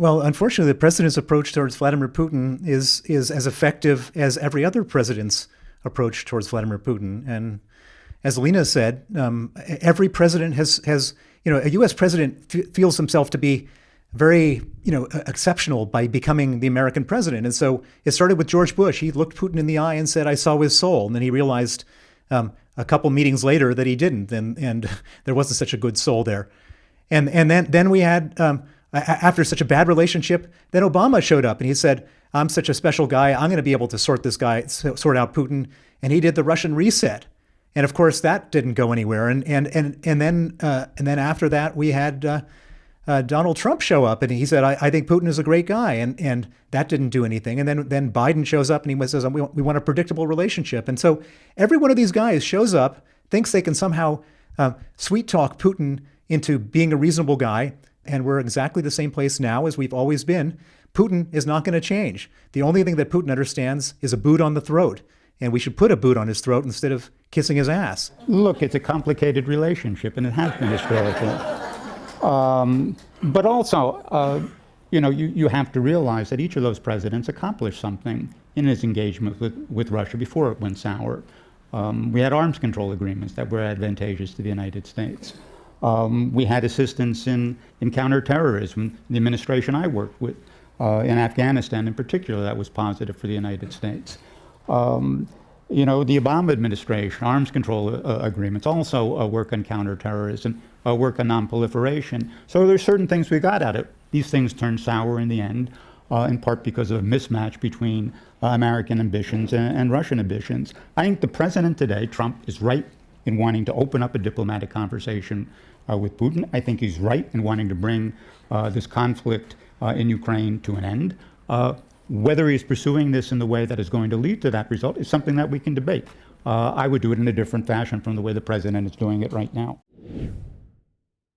Well, unfortunately, the president's approach towards Vladimir Putin is as effective as every other president's approach towards Vladimir Putin. And as Lena said, every president has a U.S. president feels himself to be very, exceptional by becoming the American president. And so it started with George Bush. He looked Putin in the eye and said, "I saw his soul." And then he realized a couple meetings later that he didn't, and there wasn't such a good soul there. And then we had, after such a bad relationship, then Obama showed up and he said, "I'm such a special guy. I'm going to be able to sort out Putin." And he did the Russian reset. And of course, that didn't go anywhere. And then after that, we had Donald Trump show up, and he said, I think Putin is a great guy," and that didn't do anything. And then Biden shows up, and he says, we want a predictable relationship. And so every one of these guys shows up, thinks they can somehow sweet talk Putin into being a reasonable guy, and we're exactly the same place now as we've always been. Putin is not going to change. The only thing that Putin understands is a boot on the throat, and we should put a boot on his throat instead of kissing his ass. Look, it's a complicated relationship, and it has been historically. But also, you have to realize that each of those presidents accomplished something in his engagement with Russia before it went sour. We had arms control agreements that were advantageous to the United States. We had assistance in counterterrorism. The administration I worked with in Afghanistan in particular, that was positive for the United States. The Obama administration, arms control agreements, also work on counterterrorism, work on nonproliferation. So there's certain things we got at it. These things turned sour in the end, in part because of a mismatch between American ambitions and Russian ambitions. I think the president today, Trump, is right in wanting to open up a diplomatic conversation with Putin. I think he's right in wanting to bring this conflict in Ukraine to an end. Whether he's pursuing this in the way that is going to lead to that result is something that we can debate. I would do it in a different fashion from the way the president is doing it right now.